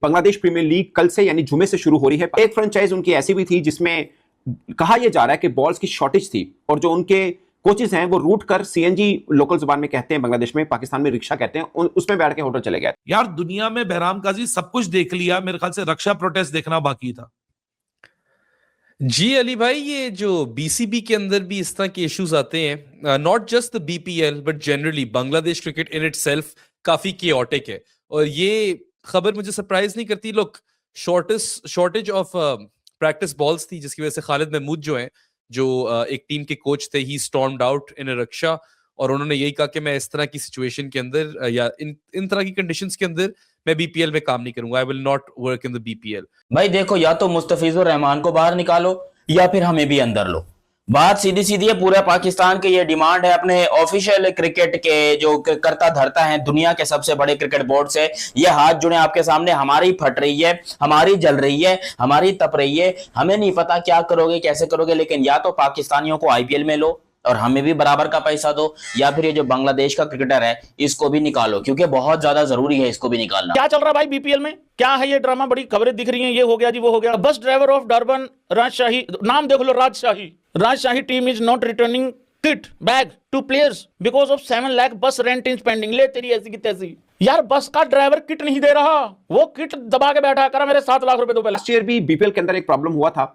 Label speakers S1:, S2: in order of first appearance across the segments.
S1: Bangladesh premiere league कल से यानी जुमे से शुरू हो रही है। एक फ्रेंचाइज उनकी ऐसी भी थी जिसमें कहा यह जा रहा है कि बॉल्स की शॉर्टेज थी और जो उनके कोचेस हैं वो रूट कर सीएनजी लोकल जुबान में कहते हैं, बांग्लादेश में, पाकिस्तान में रिक्शा कहते हैं, उसमें बैठ के होटल चले गए।
S2: यार दुनिया में बहराम काजी सब कुछ देख लिया, मेरे ख्याल से रक्षा प्रोटेस्ट देखना बाकी था।
S3: जी अली भाई, ये जो बीसीबी के अंदर भी इस तरह के इश्यूज आते हैं, not just the BPL but generally Bangladesh cricket in itself काफी केओटिक है। और ये खबर मुझे सरप्राइज नहीं करती। लोग शॉर्टेज ऑफ प्रैक्टिस बॉल्स थी जिसकी वजह से खालिद महमूद जो हैं, जो एक टीम के कोच थे, ही स्टॉर्म्ड आउट इन अ रक्षा और उन्होंने यही कहा कि मैं इस तरह की सिचुएशन के अंदर या इन तरह की कंडीशंस के अंदर मैं बीपीएल में काम नहीं करूंगा। I will not work in the BPL.
S4: भाई देखो, या तो मुस्तफिजुर रहमान को बाहर निकालो या फिर हमें भी अंदर लो। बात सीधी सीधी है। पूरे पाकिस्तान की ये डिमांड है अपने ऑफिशियल क्रिकेट के जो करता धरता है दुनिया के सबसे बड़े क्रिकेट बोर्ड से। ये हाथ जुड़े आपके सामने। हमारी फट रही है, हमारी जल रही है, हमारी तप रही है। हमें नहीं पता क्या करोगे, कैसे करोगे, लेकिन या तो पाकिस्तानियों को आईपीएल में लो और हमें भी बराबर का पैसा दो, या फिर ये जो बांग्लादेश का क्रिकेटर है इसको भी निकालो, क्योंकि बहुत ज्यादा जरूरी है इसको भी निकालना।
S5: क्या चल रहा है भाई बीपीएल में? क्या है ये ड्रामा? बड़ी खबरें दिख रही हैं, ये हो गया जी, वो हो गया। बस ड्राइवर ऑफ डरबन राजशाही, नाम देख लो, राजशाही team is not returning kit bag two players because of 7 lakh बस रेंट इन पेंडिंग। ले तेरी ऐसी की तैसी। यार बस का ड्राइवर किट नहीं दे रहा, वो किट दबा के बैठा करा मेरे 7 लाख रुपए दो।
S1: लास्ट ईयर भी बीपीएल के अंदर एक प्रॉब्लम हुआ था।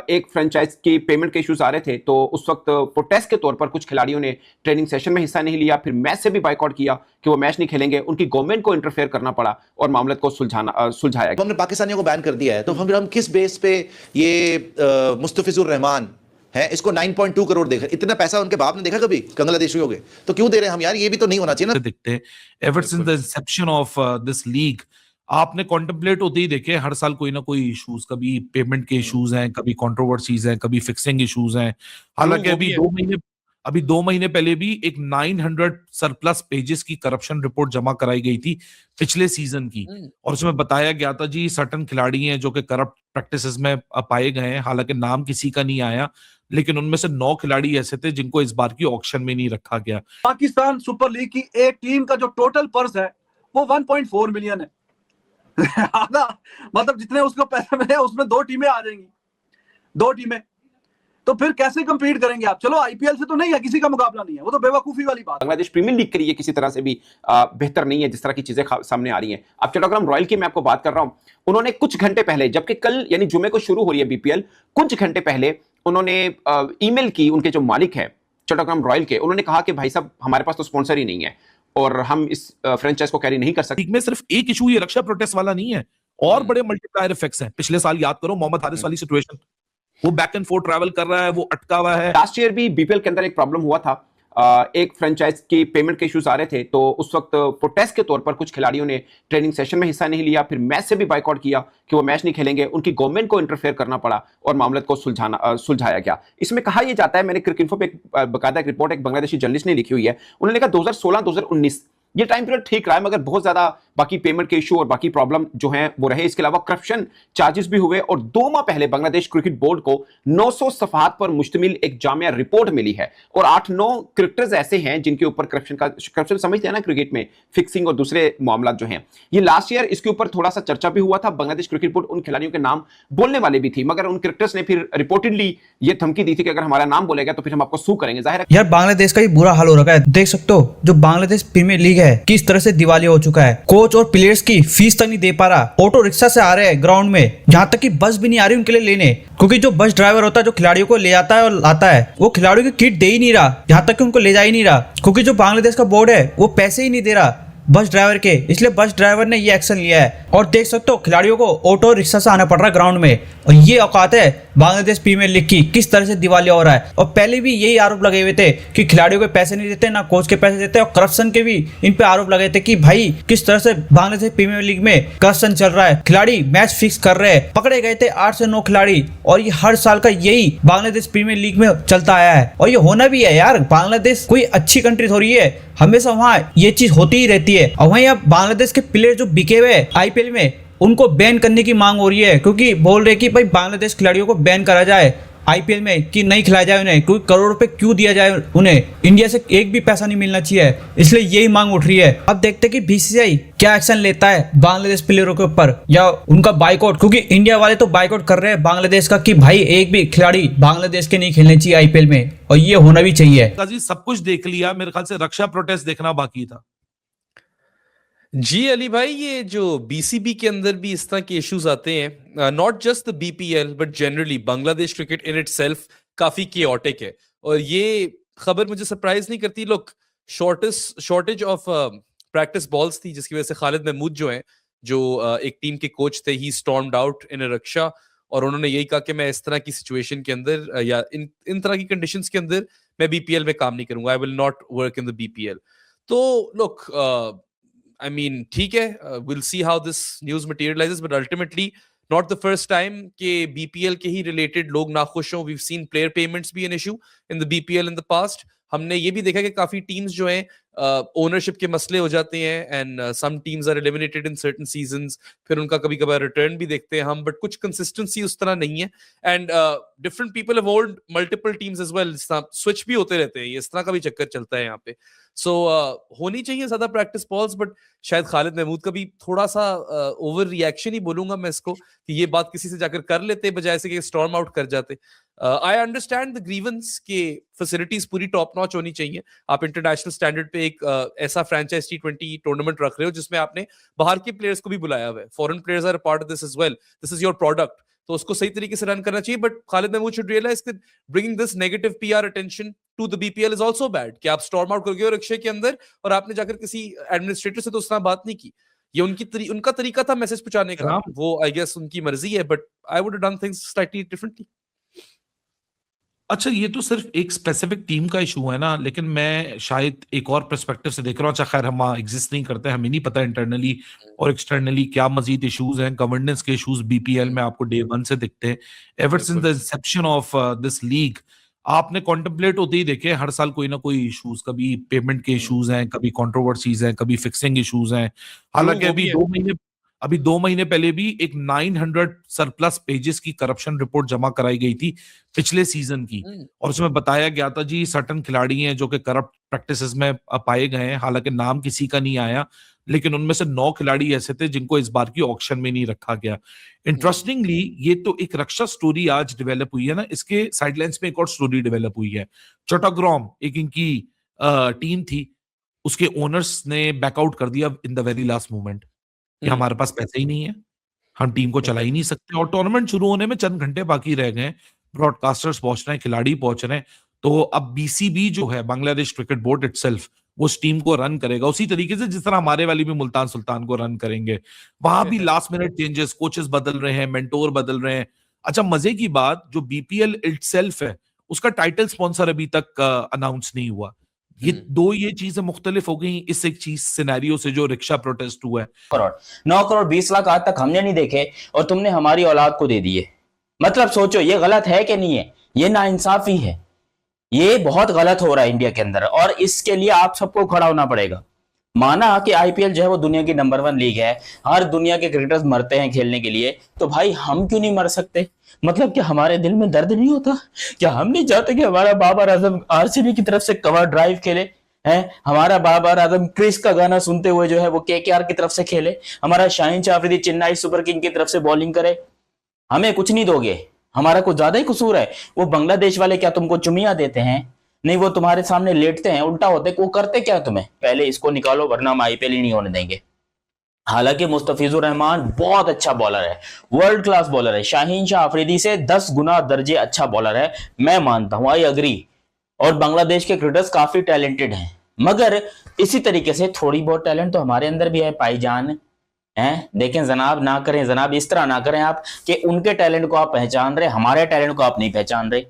S1: एक फ्रेंचाइज की पेमेंट के इश्यूज आ रहे थे, तो उस वक्त प्रोटेस्ट के तौर पर कुछ खिलाड़ियों ने ट्रेनिंग सेशन में हिस्सा नहीं लिया, फिर मैच से भी बाइकआउट किया कि वो मैच नहीं खेलेंगे। उनकी गवर्नमेंट को इंटरफेयर करना पड़ा और मामले को सुलझाया।
S6: हमने पाकिस्तानियों को बैन कर दिया है, तो हम किस बेस पे ये मुस्तफिजुर रहमान है इसको 9.2 करोड़ देख रहे? इतना पैसा उनके बाप ने देखा कभी बांग्लादेशियों के? तो क्यों दे रहे हैं हम यार? ये भी तो नहीं होना चाहिए ना।
S2: दिखते ever since the Inception of this league आपने कॉन्टेम्पलेट होते ही देखे हर साल कोई ना कोई इश्यूज, कभी पेमेंट के इश्यूज हैं, कभी कंट्रोवर्सीज हैं, कभी फिक्सिंग इश्यूज हैं। हालांकि अभी 2 महीने पहले भी एक 900 सरप्लस पेजेस की करप्शन रिपोर्ट जमा कराई गई थी पिछले सीजन की, और उसमें बताया गया था जी सर्टन खिलाड़ी हैं जो कि करप्ट प्रैक्टिसेस में पाए गए हैं। हालांकि नाम किसी का नहीं आया, लेकिन उनमें से 9 खिलाड़ी ऐसे थे जिनको इस बार की ऑक्शन में नहीं रखा गया।
S7: पाकिस्तान सुपर लीग की एक टीम का जो टोटल पर्स है वो 1.4 मिलियन है। आधा, मतलब जितने उसको पैसे मिले उसमें 2 टीमें आ जाएंगी, 2 टीमें। तो फिर कैसे कंपीट करेंगे आप? चलो आईपीएल से तो नहीं है, किसी का मुकाबला नहीं है, वो तो बेवकूफी वाली बात।
S1: बांग्लादेश प्रीमियर लीग के लिए किसी तरह से भी बेहतर नहीं है जिस तरह की चीजें सामने आ रही हैं। अब चट्टग्राम रॉयल की मैं आपको बात कर रहा हूं, उन्होंने कुछ घंटे पहले, जबकि कल यानी जुमे को शुरू हो रही है बीपीएल, कुछ घंटे पहले उन्होंने ईमेल की उनके जो मालिक है चट्टग्राम रॉयल के, उन्होंने कहा कि भाई साहब हमारे पास तो स्पॉन्सर ही नहीं है और हम इस फ्रेंचाइज को कैरी नहीं कर सकते।
S2: में सिर्फ एक इशू ये रक्षा प्रोटेस्ट वाला नहीं है, और बड़े मल्टीप्लायर इफेक्ट्स हैं। पिछले साल याद करो मोहम्मद हारिस वाली सिचुएशन, वो बैक एंड फोर्थ ट्रैवल कर रहा है, वो अटका हुआ है।
S1: लास्ट ईयर भी बीपीएल के अंदर एक प्रॉब्लम हुआ था। एक फ्रेंचाइज की पेमेंट के इश्यूज आ रहे थे, तो उस वक्त प्रोटेस्ट के तौर पर कुछ खिलाड़ियों ने ट्रेनिंग सेशन में हिस्सा नहीं लिया, फिर मैच से भी बाइकआउट किया कि वो मैच नहीं खेलेंगे। उनकी गवर्नमेंट को इंटरफेयर करना पड़ा और मामले को सुलझाया गया। इसमें कहा यह जाता है, मैंने क्रिक इन्फो पे बकायदा एक रिपोर्ट एक बांग्लादेशी जर्नलिस्ट ने लिखी हुई है, उन्होंने कहा 2016-2019 ये टाइम पीरियड ठीक रहा है, मगर बहुत ज्यादा बाकी पेमेंट के इशू और बाकी प्रॉब्लम जो हैं वो रहे। इसके अलावा करप्शन चार्जेस भी हुए और 2 माह पहले बांग्लादेश क्रिकेट बोर्ड को 900 सफहात पर मुश्तमिल एक जामिया रिपोर्ट मिली है और 8-9 क्रिकेटर्स ऐसे हैं जिनके ऊपर करप्शन समझते हैं ना क्रिकेट में, फिक्सिंग और दूसरे मामला जो हैं। ये लास्ट ईयर इसके ऊपर थोड़ा सा चर्चा भी हुआ था। बांग्लादेश क्रिकेट बोर्ड उन खिलाड़ियों के नाम बोलने वाले भी थी, मगर उन क्रिकेटर्स ने फिर रिपोर्टेडली ये धमकी दी थी कि अगर हमारा नाम बोलेगा तो फिर हम आपको सू करेंगे। जाहिर है
S8: यार बांग्लादेश का ही बुरा हाल हो रखा है। देख सकते हो जो बांग्लादेश प्रीमियर लीग है किस तरह से दिवालिया हो चुका है। कोच और प्लेयर्स की फीस तक नहीं दे पा रहा। ऑटो रिक्शा से आ रहे हैं ग्राउंड में, यहाँ तक कि बस भी नहीं आ रही उनके लिए लेने, क्योंकि जो बस ड्राइवर होता है जो खिलाड़ियों को ले आता है और लाता है वो खिलाड़ियों की किट दे ही नहीं रहा, यहाँ तक कि उनको ले जा ही नहीं रहा, क्योंकि जो बांग्लादेश का बोर्ड है वो पैसे ही नहीं दे रहा बस ड्राइवर के। इसलिए बस ड्राइवर ने ये एक्शन लिया है और देख सकते हो खिलाड़ियों को ऑटो रिक्शा से आना पड़ रहा है ग्राउंड में। और ये औकात है बांग्लादेश प्रीमियर लीग की, किस तरह से दिवालिया हो रहा है। और पहले भी यही आरोप लगे हुए थे कि खिलाड़ियों को पैसे नहीं देते, ना कोच के पैसे देते, और करप्शन के भी इन पे आरोप लगे थे कि भाई किस तरह से बांग्लादेश प्रीमियर लीग में करप्शन चल रहा है। खिलाड़ी मैच फिक्स कर रहे हैं, पकड़े गए थे 8 से 9 खिलाड़ी, और ये हर साल का यही बांग्लादेश प्रीमियर लीग में चलता आया है और ये होना भी है यार। बांग्लादेश कोई अच्छी कंट्री थोड़ी है, हमेशा वहाँ ये चीज होती ही रहती है। और वहीं अब बांग्लादेश के प्लेयर जो बिके हुए आईपीएल में उनको बैन करने की मांग हो रही है, क्योंकि बोल रहे कि भाई बांग्लादेश खिलाड़ियों को बैन करा जाए आईपीएल में कि नहीं खिलाया जाए उन्हें, क्योंकि करोड़ रुपए क्यों दिया जाए उन्हें, इंडिया से एक भी पैसा नहीं मिलना चाहिए, इसलिए यही मांग उठ रही है। अब देखते हैं कि बीसीसीआई क्या एक्शन लेता है बांग्लादेश प्लेयरों के ऊपर या उनका बाइकआउट, क्योंकि इंडिया वाले तो बाइकआउट कर रहे हैं बांग्लादेश का कि भाई एक भी खिलाड़ी बांग्लादेश के नहीं खेलने चाहिए आईपीएल में, और ये होना भी चाहिए।
S2: काजी सब कुछ देख लिया, मेरे ख्याल से रक्षा प्रोटेस्ट देखना बाकी था।
S3: जी अली भाई, ये जो बीसीबी के अंदर भी इस तरह के इश्यूज आते हैं, not just the BPL but generally Bangladesh cricket in itself काफी केओटिक है। और ये खबर मुझे सरप्राइज नहीं करती। लोग शॉर्टेज ऑफ प्रैक्टिस बॉल्स थी, जिसकी वजह से खालिद महमूद जो हैं, जो एक टीम के कोच थे, ही स्टॉर्म्ड आउट इन रक्षा, और उन्होंने यही कहा कि मैं इस तरह की सिचुएशन के अंदर या इन तरह की कंडीशंस के अंदर मैं बीपीएल में काम नहीं करूंगा, I will not work in the BPL. तो लुक, I mean, ठीक है, we'll see how this news materializes, but ultimately not the first time कि BPL के ही related लोग नाखुश हों। We've seen player payments be an issue in the BPL in the past. हमने ये भी देखा कि काफी टीम्स जो हैं ओनरशिप के मसले हो जाते हैं, and some teams are eliminated in certain seasons, फिर उनका कभी कभार रिटर्न भी देखते हैं हम, बट कुछ कंसिस्टेंसी उस तरह नहीं है। And different people have old multiple teams as well, switch भी होते रहते हैं, ये इस तरह का भी चक्कर चलता है यहाँ पे। सो होनी चाहिए ज्यादा प्रैक्टिस बॉल्स, बट शायद खालिद महमूद का भी थोड़ा सा ओवर रिएक्शन ही बोलूंगा मैं इसको, कि ये बात किसी से जाकर कर लेते बजाय से कि स्टॉर्म आउट कर जाते। आई अंडरस्टैंड द ग्रीवेंस के फैसिलिटीज पूरी टॉप नॉच होनी चाहिए। आप इंटरनेशनल स्टैंडर्ड पे एक ऐसा फ्रेंचाइज T20 टूर्नामेंट रख रहे हो जिसमें आपने बाहर के प्लेयर्स को भी बुलाया हुआ है, foreign players are part of this as well, this is your product, तो उसको सही तरीके से रन करना चाहिए। But Khalid Mahmood should realise that bringing this negative PR attention to the BPL is also bad, कि आप स्टॉर्म आउट कर गए हो रिक्शे के अंदर और आपने जाकर किसी एडमिनिस्ट्रेटर से तो उस तरह बात नहीं की। ये उनका तरीका था मैसेज पहुंचाने का, वो आई गेस उनकी मर्जी है, but I would have done things slightly differently.
S2: अच्छा, ये तो सिर्फ एक स्पेसिफिक टीम का इशू है ना, लेकिन मैं शायद एक और पर्सपेक्टिव से देख रहा हूँ। अच्छा खैर, हम एग्जिस्ट नहीं करते, हमें नहीं पता इंटरनली और एक्सटर्नली क्या मजीद इश्यूज हैं। गवर्नेंस के इश्यूज बीपीएल में आपको डे 1 से दिखते हैं, ever since the Inception of this league. आपने कॉन्टेम्पलेट होते ही देखे हर साल कोई ना कोई इश्यूज, कभी पेमेंट के इश्यूज हैं, कभी कंट्रोवर्सीज हैं, कभी फिक्सिंग इश्यूज हैं। हालांकि अभी 2 महीने पहले भी एक 900 सरप्लस पेजेस की करप्शन रिपोर्ट जमा कराई गई थी पिछले सीजन की, और उसमें बताया गया था जी सर्टन खिलाड़ी हैं जो कि करप्ट प्रैक्टिसेस में पाए गए हैं। हालांकि नाम किसी का नहीं आया, लेकिन उनमें से 9 खिलाड़ी ऐसे थे जिनको इस बार की ऑक्शन में नहीं रखा गया। इंटरेस्टिंगली, ये तो एक रक्षा स्टोरी आज डेवलप हुई है ना, इसके साइडलाइंस में एक और स्टोरी डेवलप हुई है। चट्टग्राम एक इनकी टीम थी, उसके ओनर्स ने बैकआउट कर दिया in the very last moment कि हमारे पास पैसे ही नहीं है, हम टीम को चला ही नहीं सकते, और टूर्नामेंट शुरू होने में चंद घंटे बाकी रह गए, ब्रॉडकास्टर्स पहुंच रहे हैं, खिलाड़ी पहुंच रहे हैं। तो अब बीसीबी जो है, बांग्लादेश क्रिकेट बोर्ड इटसेल्फ, उस टीम को रन करेगा उसी तरीके से जिस तरह हमारे वाली भी मुल्तान सुल्तान को रन करेंगे। वहां भी लास्ट मिनट चेंजेस, कोचेस बदल रहे हैं, मेंटोर बदल रहे हैं। अच्छा, मजे की बात, जो बीपीएल इटसेल्फ है उसका टाइटल स्पॉन्सर अभी तक अनाउंस नहीं हुआ। ये चीजें मुख्तलिफ हो गई इस एक चीज सिनेरियो से जो रिक्शा प्रोटेस्ट हुआ है।
S4: 9 करोड़ 20 लाख आज तक हमने नहीं देखे और तुमने हमारी औलाद को दे दिए। मतलब सोचो, ये गलत है कि नहीं है? ये नाइंसाफी है, ये बहुत गलत हो रहा है इंडिया के अंदर, और इसके लिए आप सबको खड़ा होना पड़ेगा। माना कि आईपीएल जो है वो दुनिया की नंबर 1 लीग है, हर दुनिया के क्रिकेटर्स मरते हैं खेलने के लिए, तो भाई हम क्यों नहीं मर सकते? मतलब क्या हमारे दिल में दर्द नहीं होता? क्या हम नहीं चाहते कि हमारा बाबर आजम आरसीबी की तरफ से कवर ड्राइव खेले हैं? हमारा बाबर आजम क्रिस का गाना सुनते हुए जो है वो केकेआर की तरफ से खेले? हमारा शाहीन शाह अफरीदी चेन्नई सुपर किंग की तरफ से बॉलिंग करे? हमें कुछ नहीं दोगे? हमारा कुछ ज्यादा ही कसूर है? वो बांग्लादेश वाले क्या तुमको चुमिया देते हैं? नहीं, वो तुम्हारे सामने लेटते हैं, उल्टा होते, वो करते क्या तुम्हें? पहले इसको निकालो वरना हम आईपीएल ही नहीं होने देंगे। हालांकि मुस्तफिजुर रहमान बहुत अच्छा बॉलर है, वर्ल्ड क्लास बॉलर है, शाहीन शाह अफरीदी से 10 गुना दर्जे अच्छा बॉलर है, मैं मानता हूं, आई अग्री। और बांग्लादेश के क्रिकेटर्स काफी टैलेंटेड हैं, मगर इसी तरीके से थोड़ी बहुत टैलेंट तो हमारे अंदर भी है भाईजान, हैं? देखें जनाब, ना करें जनाब, इस तरह ना करें आप कि उनके टैलेंट को आप पहचान रहे, हमारे टैलेंट को आप नहीं पहचान रहे।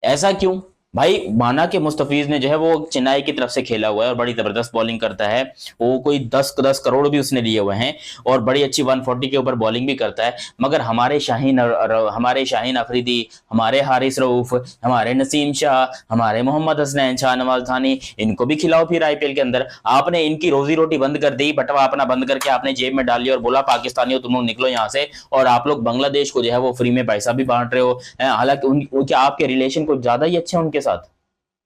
S4: ऐसा क्यों? भाई माना कि मुस्तफिज ने जो है वो चेन्नई की तरफ से खेला हुआ है और बड़ी जबरदस्त बॉलिंग करता है, वो कोई 10 करोड़ भी उसने लिए हुए हैं और बड़ी अच्छी 140 के ऊपर बॉलिंग भी करता है, मगर हमारे शाहीन अफरीदी, हमारे हारिस रऊफ, हमारे नसीम शाह, हमारे मोहम्मद हसनैन, शाहनवाज थानी, इनको भी खिलाओ फिर आईपीएल के अंदर। आपने इनकी रोजी रोटी बंद कर दी, बटवा अपना बंद करके आपने जेब में डाल लिया और बोला पाकिस्तानियों तुम लोग निकलो यहाँ से, और आप लोग बांग्लादेश को जो है वो फ्री में पैसा भी बांट रहे हो। हालांकि क्या आपके रिलेशन कुछ ज्यादा ही अच्छे हैं उनके साथ?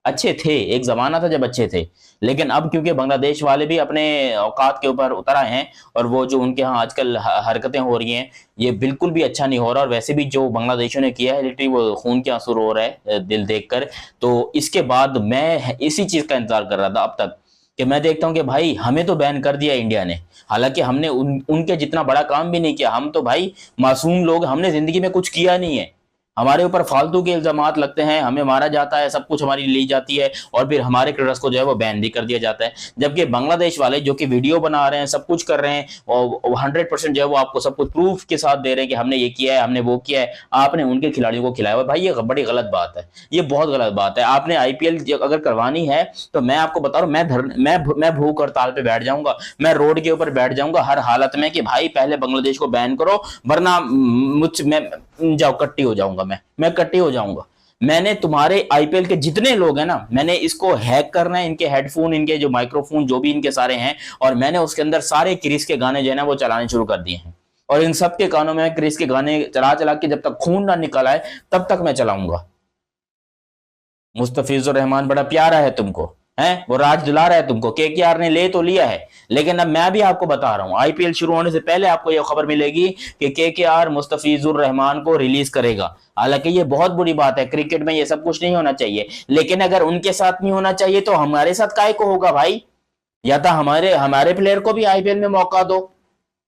S4: अच्छे थे, एक जमाना था जब अच्छे थे, लेकिन अब क्योंकि बांग्लादेश वाले भी अपने औकात के ऊपर उतर आए हैं और वो जो उनके यहाँ आजकल हरकतें हो रही हैं ये बिल्कुल भी अच्छा नहीं हो रहा, और वैसे भी जो बांग्लादेशियों ने किया है लिटरली वो खून के आंसू रो रहा है दिल देखकर। तो इसके बाद मैं इसी चीज का इंतजार कर रहा था अब तक कि मैं देखता हूं कि भाई हमें तो बैन कर दिया इंडिया ने, हालांकि हमने उनके जितना बड़ा काम भी नहीं किया, हम तो भाई मासूम लोग, हमने जिंदगी में कुछ किया नहीं है, हमारे ऊपर फालतू के इल्जामात लगते हैं, हमें मारा जाता है, सब कुछ हमारी ली जाती है और फिर हमारे क्रिकेटर्स को जो है वो बैन भी कर दिया जाता है। जबकि बांग्लादेश वाले जो कि वीडियो बना रहे हैं, सब कुछ कर रहे हैं और 100% जो है वो आपको सब कुछ प्रूफ के साथ दे रहे हैं कि हमने ये किया है, हमने वो किया है, आपने उनके खिलाड़ियों को खिलाया हुआ। भाई ये बड़ी गलत बात है, ये बहुत गलत बात है। आपने आईपीएल अगर करवानी है तो मैं आपको बता रहा हूँ, मैं भूख हड़ताल पे बैठ जाऊंगा, मैं रोड के ऊपर बैठ जाऊंगा हर हालत में कि भाई पहले बांग्लादेश को बैन करो, वरना मैं जाओ कट्टी हो जाऊंगा, मैं कट्टी हो जाऊंगा। मैंने तुम्हारे आईपीएल के जितने लोग हैं ना, मैंने इसको हैक करना है, इनके हेडफोन, इनके जो माइक्रोफोन जो भी इनके सारे हैं, और मैंने उसके अंदर सारे क्रिस के गाने जो है ना वो चलाने शुरू कर दिए हैं, और इन सब के कानों में क्रिस के गाने चला चला के जब तक खून ना निकल आए तब तक मैं चलाऊंगा। मुस्तफिजुर रहमान बड़ा प्यारा है तुमको, है वो राज दिला रहा है तुमको, केकेआर ने ले तो लिया है, लेकिन अब मैं भी आपको बता रहा हूं आईपीएल शुरू होने से पहले आपको यह खबर मिलेगी कि केकेआर मुस्तफिजुर रहमान को रिलीज करेगा। हालांकि ये बहुत बुरी बात है, क्रिकेट में ये सब कुछ नहीं होना चाहिए, लेकिन अगर उनके साथ नहीं होना चाहिए तो हमारे साथ काहे को होगा भाई? या तो हमारे प्लेयर को भी आईपीएल में मौका दो,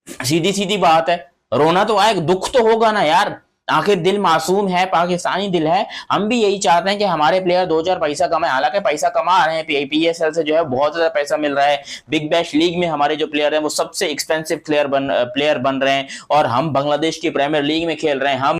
S4: सीधी सीधी बात है। रोना तो आए, दुख तो होगा ना यार, आखिर दिल मासूम है, पाकिस्तानी दिल है, हम भी यही चाहते हैं कि हमारे प्लेयर 2-4 पैसा कमाए। हालांकि पैसा कमा रहे हैं, पीएसएल से जो है बहुत ज्यादा पैसा मिल रहा है, बिग बैश लीग में हमारे जो प्लेयर हैं वो सबसे एक्सपेंसिव प्लेयर बन रहे हैं, और हम बांग्लादेश की प्रीमियर लीग में खेल रहे हैं, हम